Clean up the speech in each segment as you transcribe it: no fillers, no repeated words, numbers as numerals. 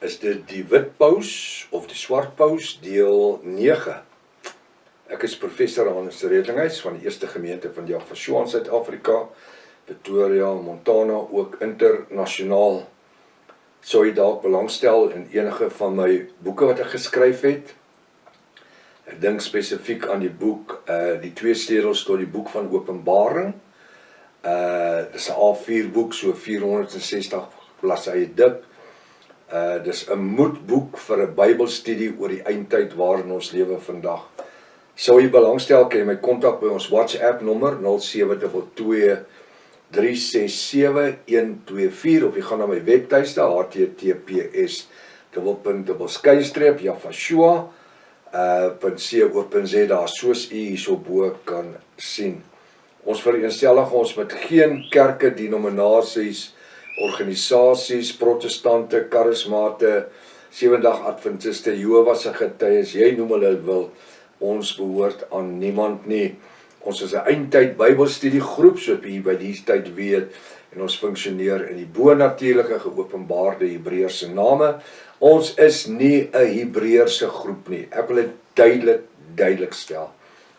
is dit die wit paus of die swart paus deel 9. Ek is professor Hannes Redlinghuis van die eerste gemeente van Javashua in Suid-Afrika, Pretoria, Montana, ook internasionaal. Sou jy dalk belangstel in enige van my boeke wat ek geskryf het? Ek dink spesifiek aan die boek, die twee sleutels tot die boek van Openbaring. Dis 'n A4 boek, so 460 bladsye dik. Dis 'n moedboek vir 'n Bybelstudie oor die eindtyd waarin ons lewe vandag. Sou jy belangstel, kan jy my kontak by ons WhatsApp nommer 0722 367 124 of jy gaan na my webtuiste https://javashua.co.za soos u hierso bo kan sien. Ons vereensellig ons met geen kerke, denominasies, organisasies, protestante, karismate, Sewendag Adventiste, Jehovah's Getuies, jy noem hulle wil, ons behoort aan niemand nie. Ons is 'n eindtyd Bybelstudiegroep, so jy by die tyd weet, en ons funksioneer in die bonatuurlike geopenbaarde Hebreëse name. Ons is nie 'n Hebreëse groep nie. Ek wil dit duidelik stel.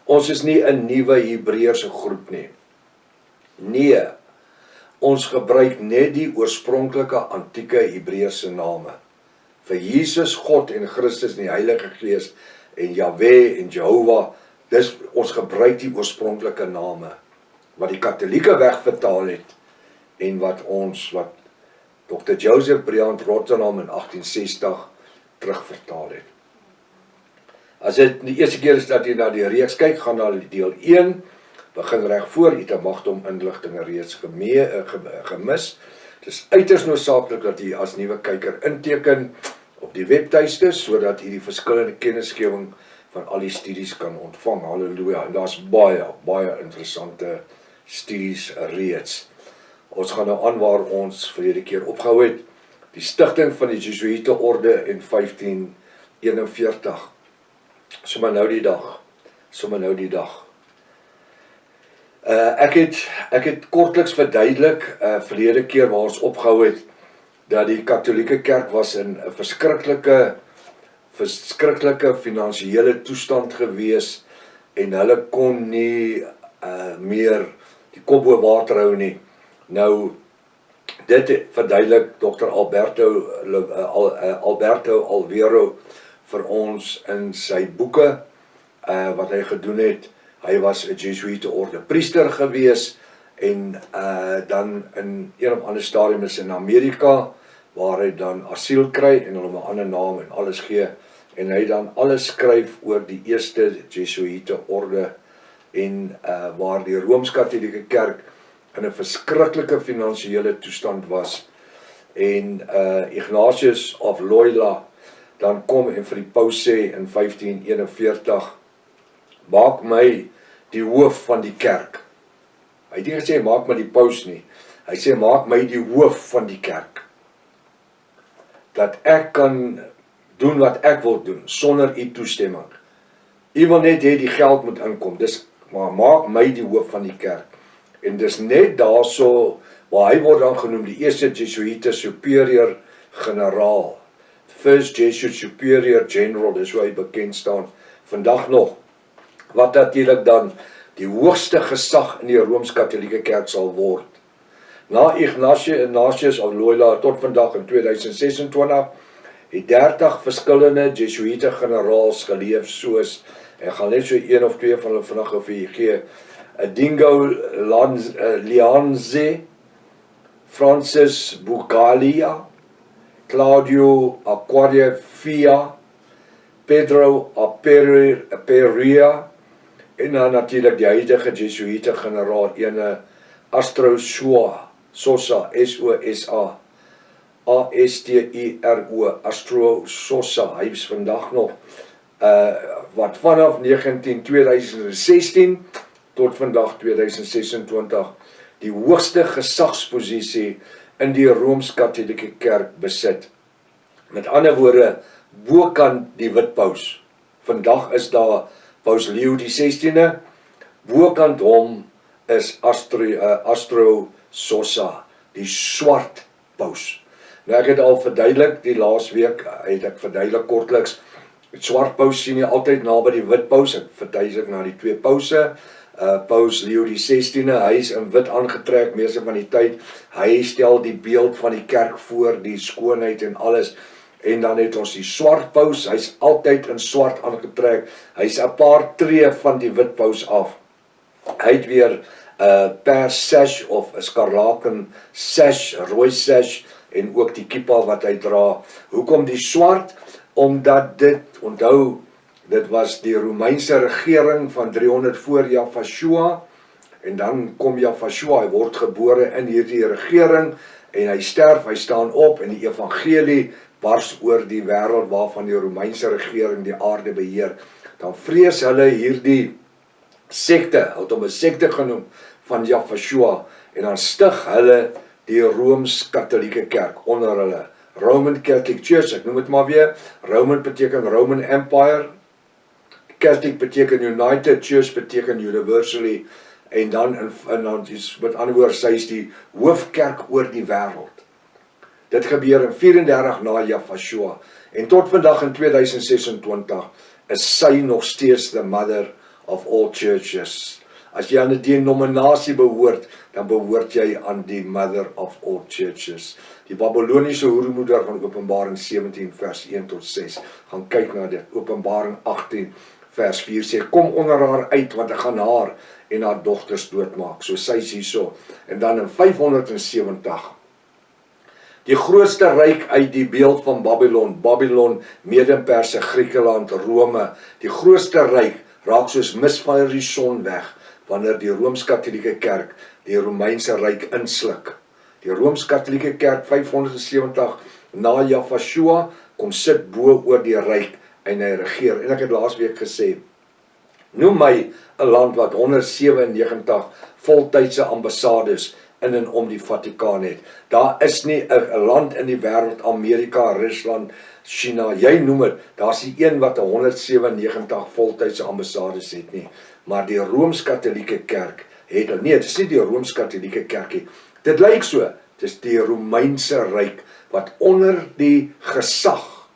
Ons is nie 'n nuwe Hebreëse groep nie. Nee, ons gebruik net die oorspronklike antieke Hebreëse name. Vir Jesus, God en Christus en die Heilige Gees en Jahwe en Jehovah, ons gebruik die oorspronklike name, wat die Katolieke wegvertaal het, en wat Dr. Joseph Briand Rotterdam in 1860 terugvertaal het. As dit die eerste keer is dat jy na die reeks kyk, gaan na deel 1, begin reg voor, jy het 'n magdom inligtinge reeds gemis. Dit is uiters noodsaaklik dat jy as nuwe kyker inteken op die webtuiste, sodat jy die verskillende kennisgewing van al die studies kan ontvang. Halleluja. En daar's baie interessante studies reeds. Ons gaan nou aan waar ons verlede keer opgehou het. Die stigting van die Jesuïte orde in 1541. Sommer nou die dag. Ek het kortliks verduidelik verlede keer waar ons opgehou het, dat die Katolieke Kerk was in 'n verskriklike finansiële toestand gewees, en hulle kon nie meer die kop bo water hou nie. Nou, dit verduidelik Dr. Alberto Alvero vir ons in sy boeke, wat hy gedoen het. Hy was 'n Jesuïte orde priester gewees, en dan in een of ander stadium is in Amerika, waar hy dan asiel kry, en hulle 'n ander naam en alles gee, en hy dan alles skryf oor die eerste Jesuïte orde, en waar die Rooms-Katolieke Kerk in 'n verskriklike finansiële toestand was, en Ignatius of Loyola dan kom en vir die paus sê in 1541, maak my die hoof van die kerk. Hy het nie gesê, maak my die paus nie. Hy sê, maak my die hoof van die kerk. Dat ek kan doen wat ek wil doen, sonder u toestemming. U wil net hê die geld moet inkom, maar maak my die hoof van die kerk. En dis net daarso, waar hy word dan genoem, die eerste Jesuïte Superior Generaal. First Jesuit Superior General, dis hoe hy bekend staan, vandag nog. Wat natuurlik dan die hoogste gesag in die Rooms-Katolieke Kerk sal word. Na Ignatius of Loyola tot vandag in 2026, het 30 verskillende Jesuïte generaals geleef, soos, en gaan net so een of twee van hulle vandag vir jy gee, Dingo Lianze, Francis Bugalia, Claudio Aquariafia, Pedro Aperia, en dan natuurlik die huidige Jesuïte generaal, ene Astro Sosa, S-O-S-A, A-S-T-I-R-O, Astro Sosa, hy is vandag nog, wat vanaf 2016 tot vandag 2026 die hoogste gesagsposisie in die Rooms-Katolieke Kerk besit. Met ander woorde, bokant die wit paus. Vandag is daar Paus Leo die 16de, bokant hom is Astro Sosa, die swart paus. Nou ek het al verduidelik, die laas week het ek verduidelik kortliks, die swart paus sien jy altyd naby die wit paus, ek verduidelik na die twee pause, Paus Leo die 16de, hy is in wit aangetrek, meeste van die tyd, hy stel die beeld van die kerk voor, die skoonheid en alles, en dan het ons die swart paus, hy is altyd in swart aangetrek, hy is 'n paar tree van die wit paus af, hy het weer pers sash of 'n skarlaken sash, rooi sash, en ook die kippa wat hy dra. Hoekom die swart? Omdat dit, onthou, dit was die Romeinse regering van 300 voor Jafashua, en dan kom Jafashua, hy word gebore in hierdie regering, en hy sterf, hy staan op, en die evangelie bars oor die wêreld waarvan die Romeinse regering die aarde beheer. Dan vrees hulle hierdie sekte, het hom 'n sekte genoem, van Jafashua, en dan stig hulle die Rooms-Katholieke kerk onder hulle, Roman Catholic Church, ek noem dit maar weer, Roman beteken Roman Empire, Catholic beteken United, Church beteken Universally, en dan met ander woorde, sy is die hoofkerk oor die wêreld. Dit gebeur in 34 na Jafashua, en tot vandag in 2026 is sy nog steeds the mother of all churches. As jy aan die denominasie behoort, dan behoort jy aan die mother of all churches. Die Babyloniese hoeremoeder van Openbaring 17 vers 1 tot 6, gaan kyk na dit. Openbaring 18 vers 4 sê, kom onder haar uit, want ek gaan haar en haar dogters doodmaak. So sy is hierso. En dan in 570, die grootste ryk uit die beeld van Babylon, Mede-Perse, Griekeland, Rome, die grootste ryk raak soos mis van die son weg, wanneer die Rooms-Katholieke kerk die Romeinse ryk insluk. Die Rooms-Katholieke kerk 570 na Jafashua kom sit bo oor die ryk en hy regeer. En ek het laas week gesê, noem my 'n land wat 197 voltydse ambassades in en om die Vatikaan het. Daar is nie 'n land in die wêreld, Amerika, Rusland, China, jy noem dit, daar is die een wat 197 voltydse ambassades het nie. Maar die Rooms-Katholieke kerk het, nee, dit is nie die Rooms-Katholieke kerk nie. Dit lyk so, dit is die Romeinse ryk wat onder die gesag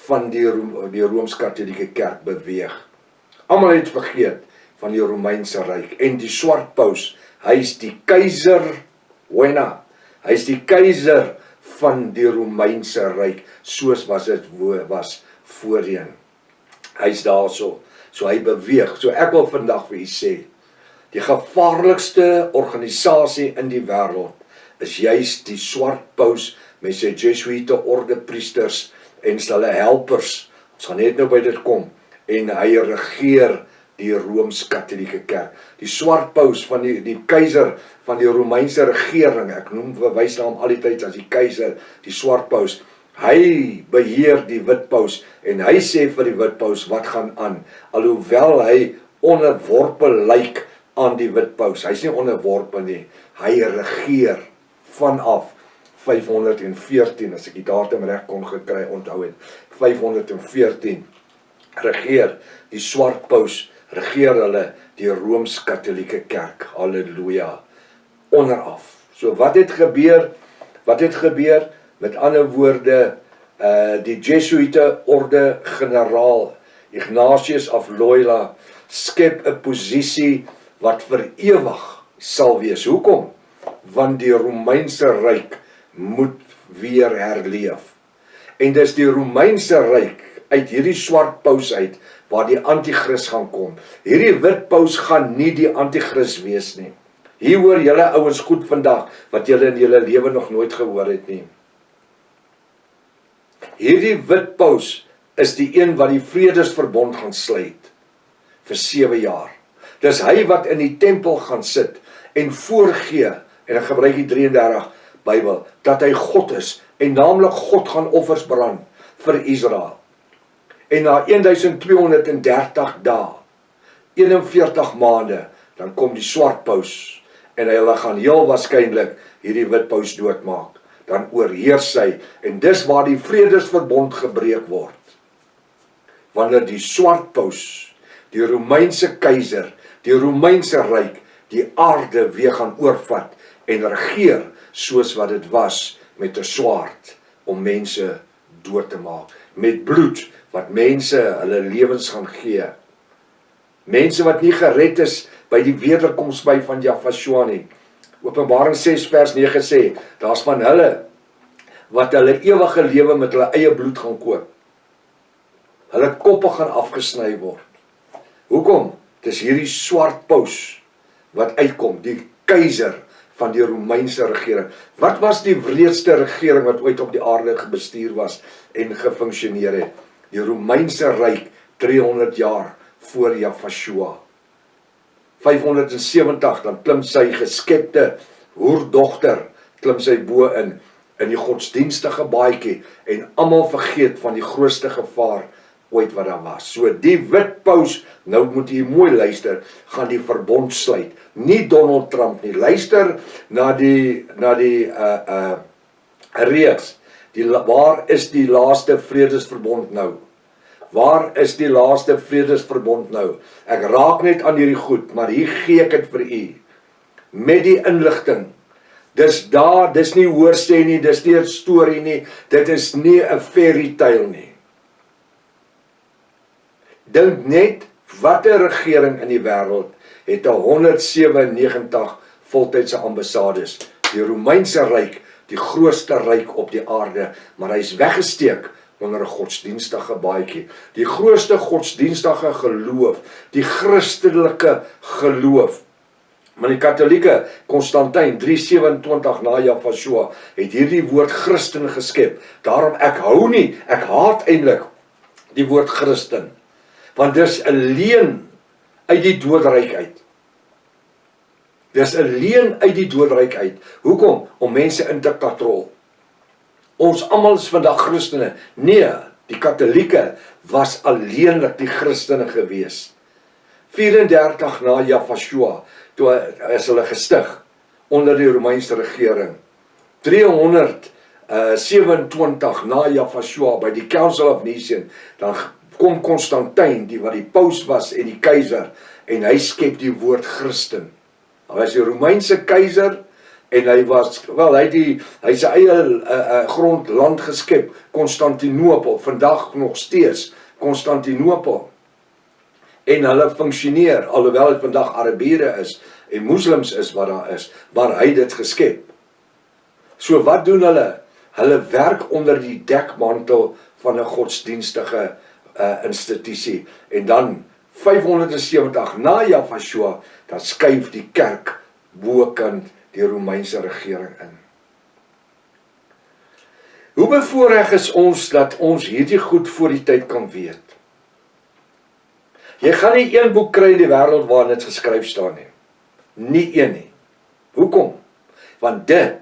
van die Rooms-Katholieke kerk beweeg. Almal het vergeet van die Romeinse ryk en die swart paus, hy is die keizer, hy is die keizer van die Romeinse ryk, soos was dit was voorheen. Hy is daar so hy beweeg. So ek wil vandag vir u sê, die gevaarlikste organisasie in die wêreld is juist die swart paus met sy Jesuïte orde priesters en hulle helpers. Ons gaan net nou by dit kom. En hy regeer die Rooms-Katholieke kerk. Die swart paus van die keiser van die Romeinse regering, ek verwys na hom al die tyd as die keiser, die swart paus, hy beheer die wit paus en hy sê vir die wit paus wat gaan aan, alhoewel hy onderworpe lyk aan die wit paus, hy is nie onderworpe nie, hy regeer vanaf 514, as ek die datum reg kon gekry onthou het, 514 regeer die swart paus, regeer hulle die Rooms-Katholieke kerk, halleluja, onderaf. So wat het gebeur? Met ander woorde, die Jesuïte orde generaal, Ignatius of Loyola, skep 'n posisie wat vir ewig sal wees. Hoekom? Want die Romeinse ryk moet weer herleef. En dis die Romeinse ryk uit hierdie swart paus uit, waar die antichrist gaan kom. Hierdie wit paus gaan nie die antichrist wees nie. Hier hoor julle ouens goed vandag, wat julle in julle lewe nog nooit gehoor het nie. Hierdie wit paus is die een wat die vredesverbond gaan sluit, vir 7 jaar. Dis hy wat in die tempel gaan sit, en voorgee, en ek gebruik die 33 Bybel, dat hy God is, en naamlik God gaan offers brand, vir Israel. En na 1230 dae, 41 maande, dan kom die swart paus, en hulle gaan heel waarskynlik hierdie wit paus doodmaak. Dan oorheers hy, en dis waar die vredesverbond gebreek word. Wanneer die swart paus, die Romeinse keizer, die Romeinse ryk, die aarde weer gaan oorvat, en regeer, soos wat dit was met 'n swaard. om mense dood te maak. Met bloed wat mense hulle lewens gaan gee. Mense wat nie gered is by die wederkoms by van Jahweh nie. Openbaring 6 vers 9 sê, daar's van hulle wat hulle ewige lewe met hulle eie bloed gaan koop. Hulle koppe gaan afgesny word. Hoekom? Dis hierdie swart paus wat uitkom, die keiser van die Romeinse regering. Wat was die wreedste regering wat ooit op die aarde bestuur was en gefunksioneer het? Die Romeinse ryk 300 jaar voor Jahweh. 570 dan klim sy geskepte hoerdogter, klim sy bo in die godsdienstige baadjie en almal vergeet van die grootste gevaar ooit wat daar was. So die wit paus, nou moet jy mooi luister, gaan die verbond sluit. Nie Donald Trump nie. Luister na die reeks. Waar is die laaste vredesverbond nou? Waar is die laaste vredesverbond nou? Ek raak net aan hierdie goed, maar hier gee ek dit vir u. Met die inligting. Dis nie hoorsê nie, dis nie 'n storie nie, dit is nie 'n fairy tale nie. Dink net, watter regering in die wêreld het 197 voltydse ambassades. Die Romeinse ryk, die grootste ryk op die aarde, maar hy is weggesteek onder 'n godsdienstige baadjie. Die grootste godsdienstige geloof, die Christelike geloof. Maar die Katolieke, Konstantin 327 na Jahweh, het hierdie woord Christen geskep. Daarom ek haat eintlik die woord Christen. Want dis 'n leuen uit die doodryk uit. Dis 'n leuen uit die doodryk uit. Hoekom? Om mense in te katrol. Ons almal is vandag Christene. Nee, die Katolieke was alleenlik die Christene gewees. 34 na Jahweh, toe is hulle gestig onder die Romeinse regering. 327 na Jahweh by die Council of Nicaea, dan kom Konstantin, wat die paus was en die keiser, en hy skep die woord Christen. Hy was die Romeinse keiser en hy sy eie grondland geskep, Konstantinopel, vandag nog steeds Konstantinopel. En hulle funksioneer, alhoewel dit vandag Arabiere is en moslims is wat daar is, maar hy dit geskep. So wat doen hulle? Hulle werk onder die dekmantel van 'n godsdienstige institusie. En dan 570 na Jahweh, dan skuif die kerk bokant die Romeinse regering in. Hoe bevoorreg is ons dat ons hierdie goed voor die tyd kan weet? Jy gaan nie een boek kry in die wêreld waarin dit geskryf staan nie. Nie een nie. Hoekom? Want dit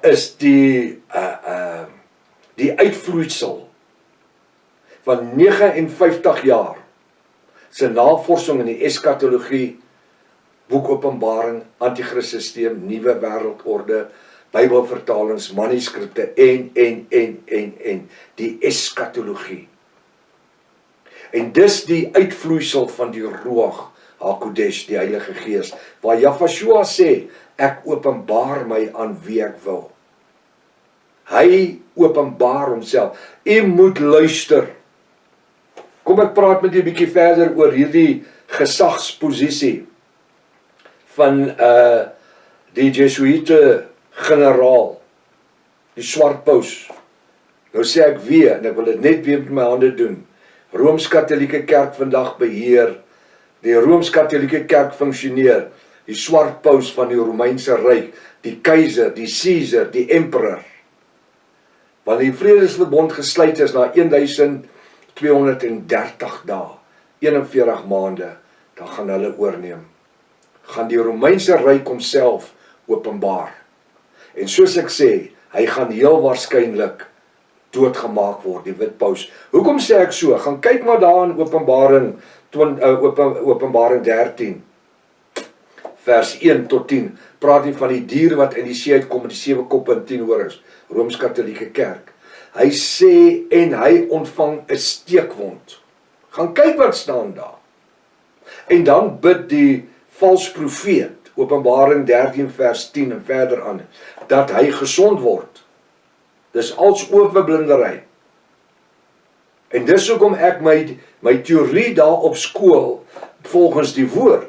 is die uitvloeisel van 59 jaar se navorsing in die eskatologie, boek Openbaring, Antichrist-sisteem, Nuwe Wêreldorde, Bybelvertalings, manuskripte en die eskatologie. En dis die uitvloeisel van die Ruach HaKodesh, die Heilige Gees, waar Jahweh sê, ek openbaar my aan wie ek wil. Hy openbaar homself. U moet luister. Kom ek praat met u 'n bietjie verder oor hierdie gesagsposisie van die Jesuïte generaal, die swart paus. Nou sê ek weer, en ek wil dit net weer met my hande doen, Rooms-Katolieke Kerk vandag beheer, die Rooms-Katolieke Kerk funksioneer, die swart paus van die Romeinse ryk, die keiser, die Caesar, die emperor. Want die vredesverbond gesluit is na 1230 dae, 41 maande, dan gaan hulle oorneem. Gaan die Romeinse ryk homself openbaar. En soos ek sê, hy gaan heel waarskynlik doodgemaak word, die wit paus. Hoekom sê ek so? Gaan kyk maar daar in Openbaring 13, vers 1 tot 10, praat hy van die dier wat in die see uitkom met die 7 koppe en 10 horings, Rooms-Katolieke Kerk. Hy sê, en hy ontvang 'n steekwond. Gaan kyk wat staan daar. En dan bid die vals profeet, Openbaring 13 vers 10 en verder aan, dat hy gesond word. Dis als oopblindery. En dis hoekom ek my teorie daar op skool, volgens die woord,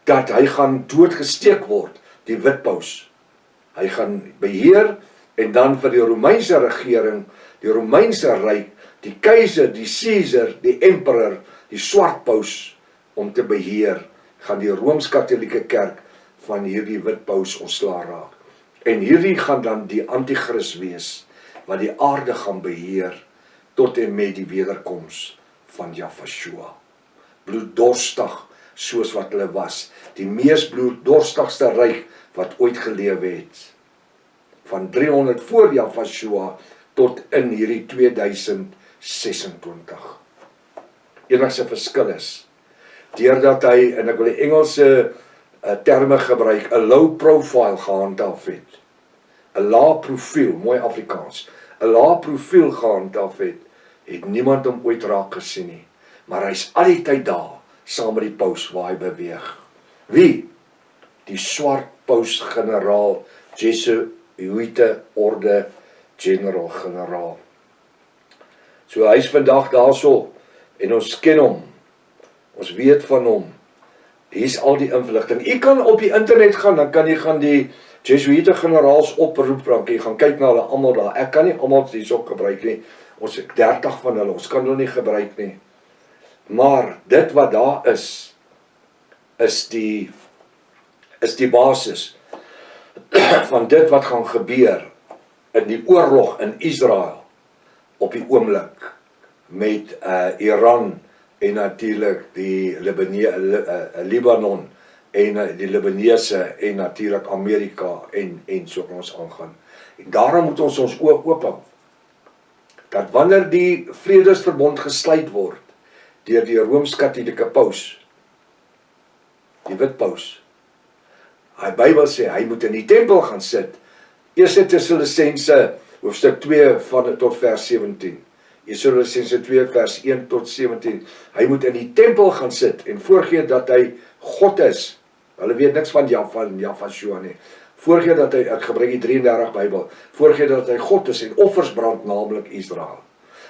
dat hy gaan doodgesteek word, die witpaus. Hy gaan beheer, en dan vir die Romeinse regering, die Romeinse ryk, die keiser, die Caesar, die emperor, die swart paus, om te beheer, gaan die Rooms-Katholieke kerk van hierdie witpaus ontslae raak. En hierdie gaan dan die antichrist wees, wat die aarde gaan beheer, tot en met die wederkoms van Yahshua. Bloeddorstig, soos wat hulle was, die mees bloeddorstigste ryk, wat ooit gelewe het. Van 300 voor Yahshua, tot in hierdie 2026. Enigste verskil is, deurdat hy, en ek wil die Engelse terme gebruik, 'n low profile gehandhaaf het. 'n lae profiel, mooi Afrikaans, 'n lae profiel gehandhaaf het, het niemand hom ooit raak gesien nie. Maar hy's al die tyd daar, saam met die paus waar hy beweeg. Wie? Die swart paus generaal, Jesuïte orde general generaal. So hy's vandag daarso, en ons ken hom, ons weet van hom. Hier's al die inligting. U kan op die internet gaan, dan kan jy gaan die Jesuïte generaals oproep, dan kan jy gaan kyk na hulle almal daar. Ek kan nie almal hierso gebruik nie. Ons het 30 van hulle, ons kan hulle nie gebruik nie. Maar dit wat daar is die basis van dit wat gaan gebeur in die oorlog in Israel op die oomblik met Iran en natuurlik die Libanon en die Libanese en natuurlik Amerika en so kan ons aangaan. En daarom moet ons oë oop hou dat wanneer die vredesverbond gesluit word deur die Rooms-Katholieke paus, die wit paus, die Bybel sê hy moet in die tempel gaan sit. 1 Tessalonisense hoofstuk 2 van tot vers 17. 1 Tessalonisense 2 vers 1 tot 17. Hy moet in die tempel gaan sit en voorgee dat hy God is. Hulle weet niks van Yahshua nie. Voorgee dat hy, ek gebruik die 33 Bybel, voorgee dat hy God is en offers brand, naamlik Israel.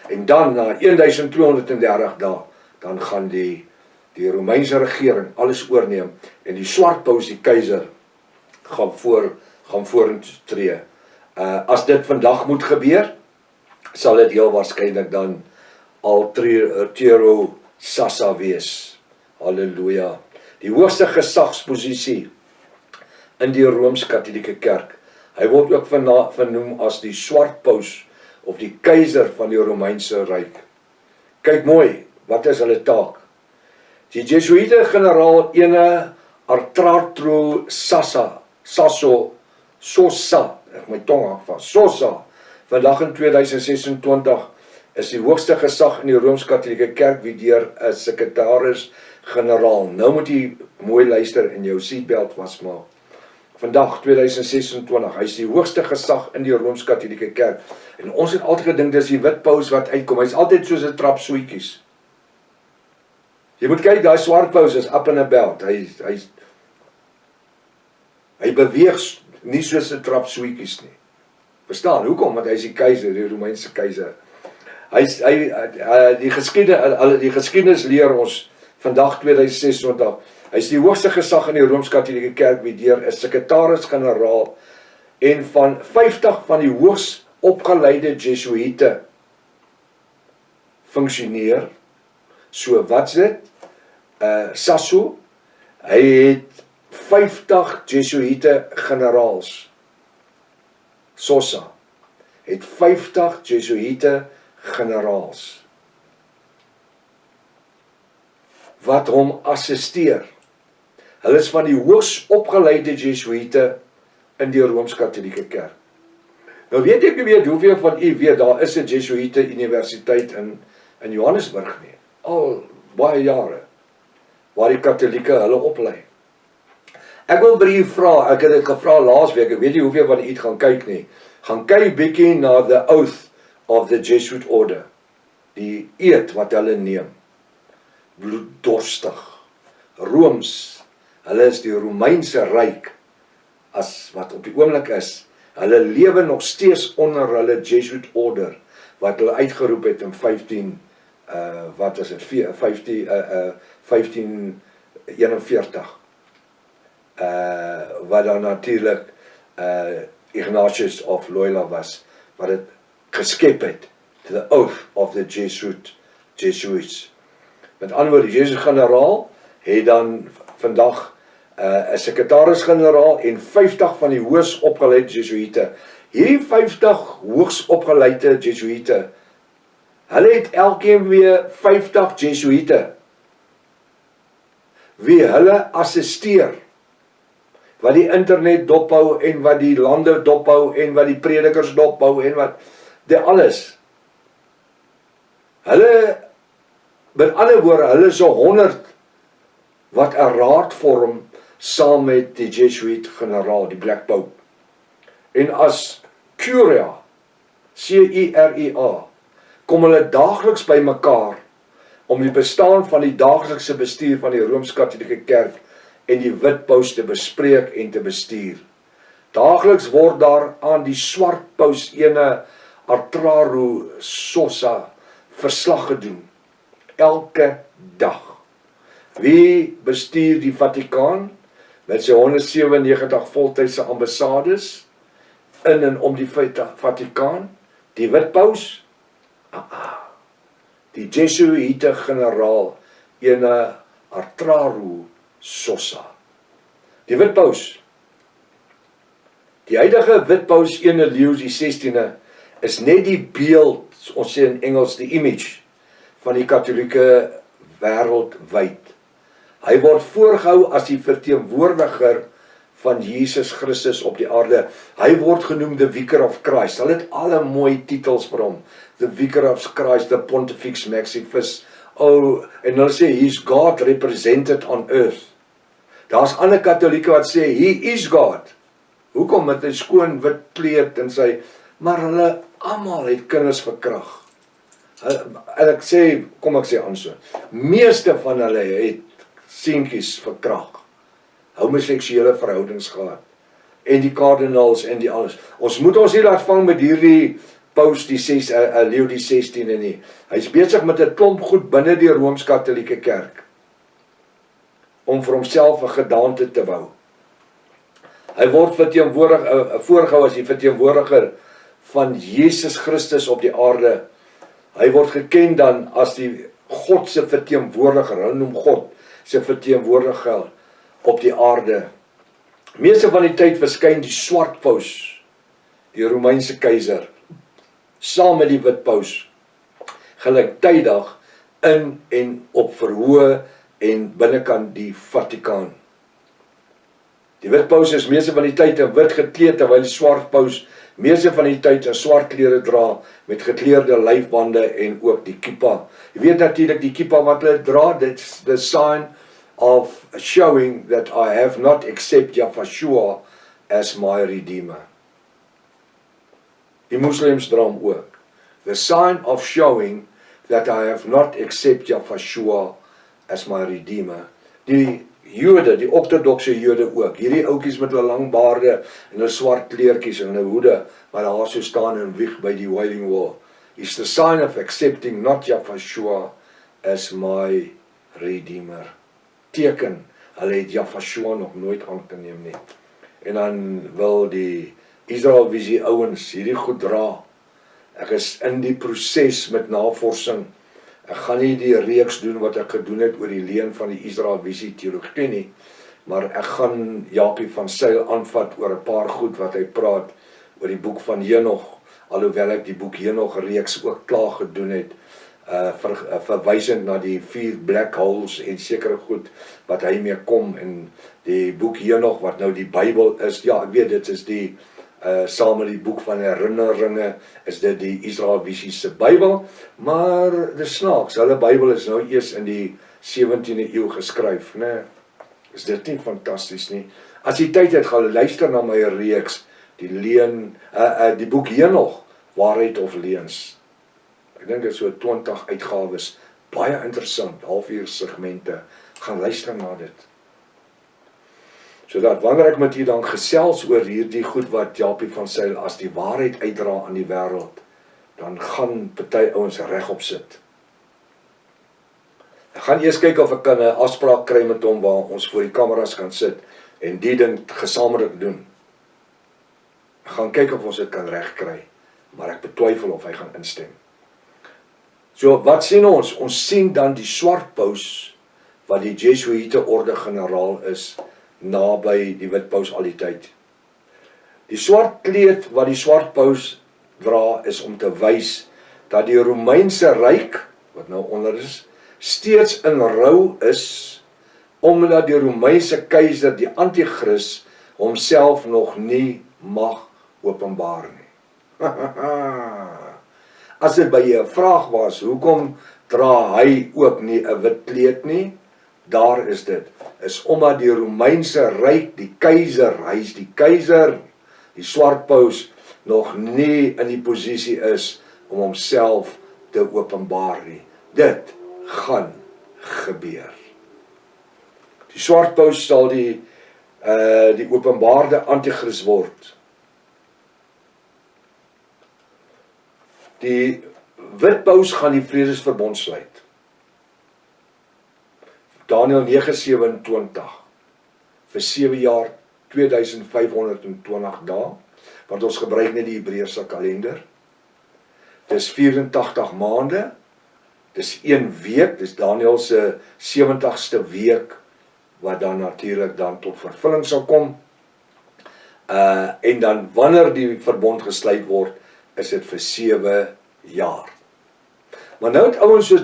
En dan na 1230 dae, dan gaan die Romeinse regering alles oorneem en die swart paus, die keiser, gaan vorentoe tree. As dit vandag moet gebeur, sal dit heel waarskynlik dan Altero Sassa wees. Halleluja. Die hoogste gesagsposisie in die Rooms-Katholieke kerk. Hy word ook vernoem as die swart paus of die keiser van die Romeinse ryk. Kyk mooi, wat is hulle taak? Die Jesuïte generaal ene Artratro Sosa, ek my tong hak vas, Sosa, vandag in 2026 is die hoogste gesag in die Rooms-Katholieke kerk wie deur 'n sekretaris-generaal. Nou moet jy mooi luister en jou seatbelt vasmaak. Vandag 2026, hy is die hoogste gesag in die Rooms-Katholieke kerk. En ons het altyd gedink dis die wit paus wat uitkom. Hy's altyd soos 'n trap soetjies. Jy moet kyk, daai swart paus is up and about. Hy beweeg nie soos 'n trap soetjies nie. Verstaan, hoekom? Want hy is die keiser, die Romeinse keiser. Die geskiedenis leer ons vandag 2026. Hy is die hoogste gesag in die Rooms-Katholieke kerk wie deur 'n sekretaris-generaal en van 50 van die hoogs opgeleide Jesuïte funksioneer. So wat's dit? Sasso, hy het 50 Jesuïte generaals. Sosa het 50 Jesuïte generaals wat hom assisteer. Hulle is van die hoogs opgeleide Jesuïte in die Rooms-Katholieke kerk. Nou weet ek nie weet hoeveel van u weet, daar is 'n Jesuïte universiteit in Johannesburg nie. Al baie jare, waar die Katholieke hulle oplei. Ek wil vir u vra, ek het dit gevra laasweek, ek weet nie hoeveel van u het gaan kyk nie. Gaan kyk bietjie na the oath of the Jesuit order. Die eed wat hulle neem. Bloeddorstig. Rooms, hulle is die Romeinse ryk, as wat op die oomblik is, Hulle lewe nog steeds onder hulle Jesuit order, wat hulle uitgeroep het in 1541, wat dan natuurlik Ignatius of Loyola was, wat het geskep het, to the oath of the Jesuits. Met ander woorde, die Jesuit-generaal het dan vandag 'n sekretaris-generaal en 50 van die hoogs opgeleide Jesuïte. Hierdie 50 hoogs opgeleide Jesuïte, hulle het elkeen weer 50 Jesuïte, wie hulle assisteer, wat die internet dophou en wat die lande dophou en wat die predikers dophou en wat, dit alles. Hulle, met ander woorde, hulle is 100 wat 'n raad vorm saam met die Jesuit-generaal, die Black Pope. En as Curia, C-U-R-I-A, kom hulle daagliks by mekaar om die bestaan van die daaglikse bestuur van die Rooms-Katolieke Kerk en die Wit Paus te bespreek en te bestuur. Daagliks word daar aan die Swart Paus ene Artraro Sosa verslag gedoen. Elke dag. Wie bestuur die Vatikaan met sy 197 voltydse ambassades in en om die Vatikaan? Die Wit Paus? Die Jesuïte-generaal ene Artraro Sosa. Die Wit Paus. Die huidige Wit Paus ene Leo die 16de is net die beeld, ons sê in Engels die image, van die Katolieke wêreldwyd. Hy word voorgehou as die verteenwoordiger van Jesus Christus op die aarde. Hy word genoem the Vicar of Christ. Hulle het alle mooi titels vir hom. The Vicar of Christ, the Pontifex Maximus. En hulle sê, he's God represented on earth. Daar's ander Katolieke wat sê, he is God. Hoekom? Met 'n skoon wit kleed en sy, maar hulle almal het kinders verkrag. En ek sê aan so, meeste van hulle het seentjies verkrag, homoseksuele verhoudings gehad, en die kardinaals en die alles. Ons moet ons nie laat vang met hierdie Paus Leo die 16de nie. Hy's besig met 'n klomp goed binne die Rooms-Katolieke Kerk, om vir homself 'n gedaante te bou. Hy word voorgehou as die verteenwoordiger van Jesus Christus op die aarde. Hy word geken dan as die God se verteenwoordiger, hulle noem God se verteenwoordiger op die aarde. Meeste van die tyd verskyn die Swart Paus, die Romeinse keiser, saam met die Wit Paus, gelyktydig in en op verhoë en binnekant die Vatikaan. Die Wit Paus is meeste van die tyd in wit gekleed, terwyl die Swart Paus meeste van die tyd in swart klere dra, met gekleurde lyfbande en ook die kippa. Jy weet natuurlik die kippa wat hulle dra, that's the sign of showing that I have not accepted Yahshua as my Redeemer. Die moslems dra hom ook. The sign of showing that I have not accepted Yahshua as my Redeemer. Die Jode, die ortodokse Jode ook, hierdie oukies met hulle lang baarde en hulle swart kleertjies en hulle hoede, wat daar so staan en wieg by die Wailing Wall, is the sign of accepting not Yahshua as my Redeemer. Teken, hulle het Yahshua nog nooit aangeneem nie. En dan wil die Israel Visie ouens hierdie goed dra. Ek is in die proses met navorsing. Ek gaan nie die reeks doen wat ek gedoen het oor die leen van die Israel Visie teologie nie, maar ek gaan Japie van Zyl aanvat oor 'n paar goed wat hy praat oor die boek van Henog, alhoewel ek die boek Henog reeks ook klaar gedoen het, verwysend na die 4 black holes en sekere goed wat hy mee kom, en die boek Henog wat nou die Bybel is, ja, ek weet dit is die saam met die boek van herinneringe is dit die Israel Visie se Bybel, maar dis snaaks, hulle Bybel is nou eers in die 17de eeu geskryf, né? Is dit nie fantasties nie? As jy tyd het, gaan luister na my reeks, die boek Henog, Waarheid of Leuns. Ek dink dit is so 20 uitgawes, baie interessant, halfuur segmente, gaan luister na dit. Sodat wanneer ek met u dan gesels oor hierdie goed wat Japie van Zyl as die waarheid uitdra aan die wêreld, dan gaan party ouens regop sit. Ek gaan eers kyk of ek kan 'n afspraak kry met hom waar ons voor die kameras kan sit en die ding gesamentlik doen. Ek gaan kyk of ons dit kan regkry, maar ek betwyfel of hy gaan instem. So, wat sien ons? Ons sien dan die swart paus, wat die Jesuïte orde generaal is, naby die wit paus al die tyd. Die swart kleed wat die swart paus dra, is om te wys dat die Romeinse ryk, wat nou onder is, steeds in rou is, omdat die Romeinse keiser, die anti-kris, homself nog nie mag openbaar nie. As dit by jy 'n vraag was, hoekom dra hy ook nie 'n wit kleed nie? Daar is dit, is omdat die Romeinse ryk, die keiser, hy is die keiser, die swart paus, nog nie in die posisie is om homself te openbaar nie. Dit gaan gebeur. Die swart paus sal die openbaarde anti-kris word. Die wit paus gaan die vredesverbond sluit. Daniël 9:27 vir 7 jaar 2520 dae, want ons gebruik net die Hebreëse kalender. Dis 84 maande, dis 1 week, dis Daniël se 70ste week, wat dan natuurlik dan tot vervulling sal kom. En dan wanneer die verbond gesluit word, is dit vir 7 jaar. Maar nou het ouens soos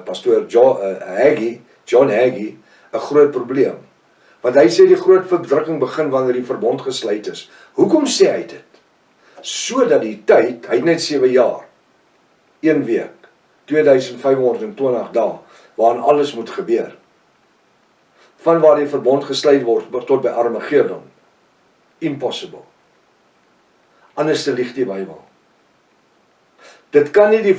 pastoor John Hagee, 'n groot probleem. Want hy sê die groot verdrukking begin wanneer die verbond gesluit is. Hoekom sê hy dit? Sodat die tyd, hy het net 7 jaar, 1 week, 2520 dae, waarin alles moet gebeur. Van waar die verbond gesluit word tot by Armageddon. Impossible. Anders te lieg die Bybel. Dit kan nie die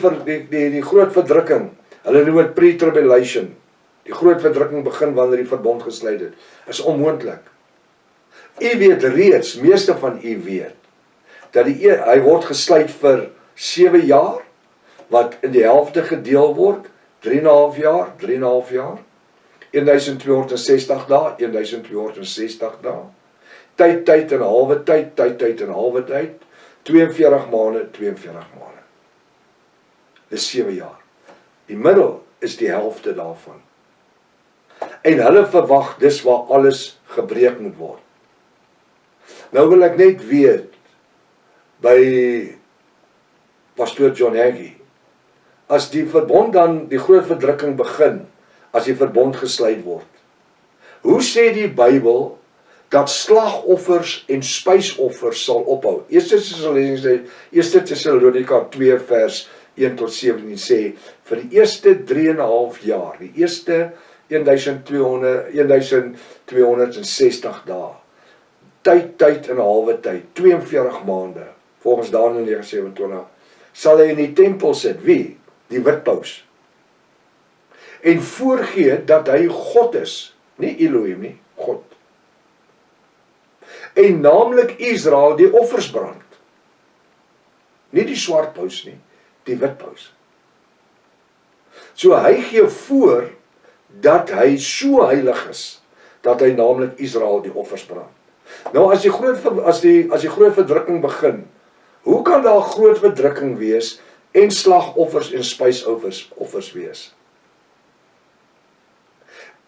groot verdrukking, hulle noem dit pre-tribulation, die groot verdrukking begin wanneer die verbond gesluit het, is onmoontlik. U weet reeds, meeste van u weet, dat hy word gesluit vir 7 jaar, wat in die helfte gedeel word, 3,5 jaar, 3,5 jaar, 1260 dae, 1260 dae, tyd en 'n halwe tyd, tyd en 'n halwe tyd, 42 maande, 42 maande. Dis 7 jaar. Die middel is die helfte daarvan. En hulle verwag, dis waar alles gebreek moet word. Nou wil ek net weet, by pastoor John Hagee, as die verbond dan, die groot verdrukking begin, as die verbond gesluit word, hoe sê die Bybel, dat slagoffers en spysoffers sal ophou? 1 Tessalonika 2 vers 1 tot 17 sê, vir die eerste 3,5 jaar, die eerste 1260 dae, tyd en 'n halwe tyd, 42 maande, volgens Daniël 9:27, sal hy in die tempel sit, wie? Die wit paus. En voorgee dat hy God is, nie Elohim nie, God. En naamlik Israel die offers brand. Nie die swart paus nie, die wit paus. So hy gee voor dat hy so heilig is, dat hy naamlik Israel die offers brand. Nou as die groot verdrukking begin, hoe kan daar groot verdrukking wees en slagoffers en spysoffers wees?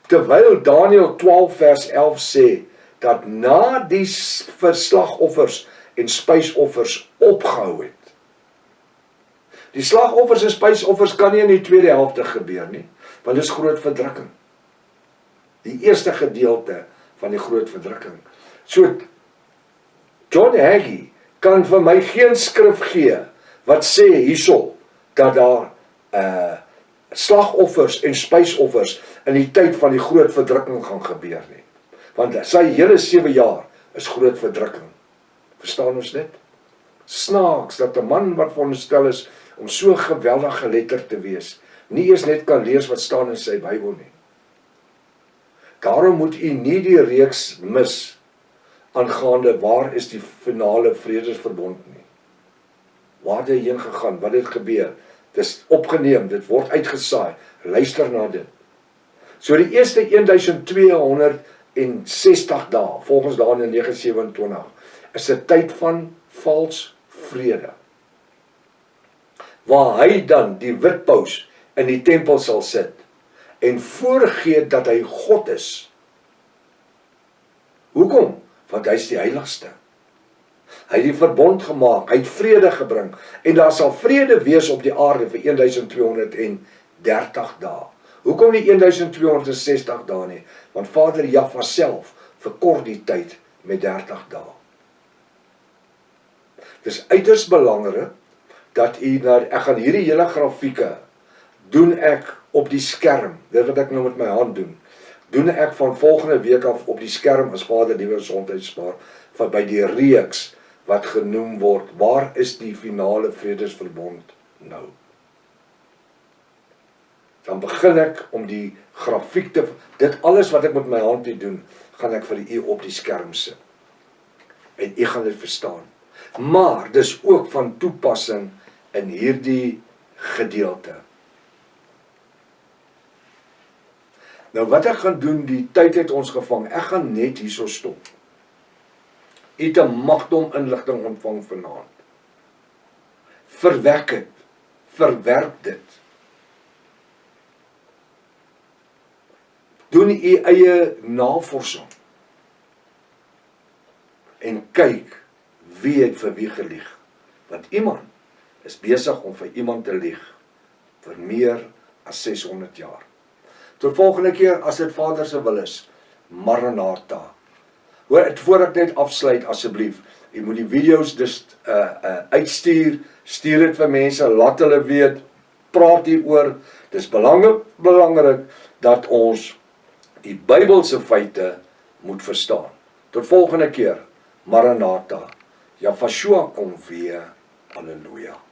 Terwyl Daniël 12 vers 11 sê, dat na die slagoffers en spysoffers opgehou het. Die slagoffers en spysoffers kan nie in die tweede helfte gebeur nie, want dit is groot verdrukking. Die eerste gedeelte van die groot verdrukking. So, John Hagee kan vir my geen skrif gee, wat sê hierso, dat daar slagoffers en spysoffers in die tyd van die groot verdrukking gaan gebeur nie. Want sy hele 7 jaar is groot verdrukking. Verstaan ons dit? Snaaks dat 'n man wat veronderstel is om so geweldig geletterd te wees, nie eers net kan lees wat staan in sy Bybel nie. Daarom moet u nie die reeks mis aangaande waar is die finale vredesverbond nie. Waar het hy heen gegaan? Wat het gebeur? Dit is opgeneem, dit word uitgesaai. Luister na dit. So die eerste 1260 dae, volgens Daniël 9:27, is 'n tyd van vals vrede. Waar hy dan die wit paus in die tempel sal sit en voorgee dat hy God is. Hoekom? Want hy is die heiligste. Hy het die verbond gemaak, hy het vrede gebring, en daar sal vrede wees op die aarde vir 1230 dae. Hoekom nie 1260 dae nie? Want Vader Jahwe self verkort die tyd met 30 dae. Dit is uiters belangrik dat ek gaan hierdie hele grafieke doen ek op die skerm, dit wat ek nou met my hand doen ek van volgende week af op die skerm as Vader die gesondheid spaar, van by die reeks wat genoem word, waar is die finale vredesverbond nou? Dan begin ek om die grafiek te, dit alles wat ek met my hand doen, gaan ek vir u op die skerm sit. En u gaan dit verstaan. Maar dis ook van toepassing in hierdie gedeelte. Nou wat ek gaan doen, die tyd het ons gevang, ek gaan net hierso stop. U het 'n magdom inligting ontvang vanaand. Verwerk dit, verwerk dit. Doen u eie navorsing. En kyk, wie het vir wie gelieg. Want iemand is besig om vir iemand te lieg, vir meer as 600 jaar. Tot volgende keer, as dit Vader se wil is, Maranatha. Hoor, voor ek net afsluit, asseblief, jy moet die video's dus uitstuur, stuur dit vir mense, laat hulle weet, praat hieroor. Dis belangrik dat ons die Bybelse feite moet verstaan. Tot volgende keer, Maranatha. Jahwe kom weer. Halleluja.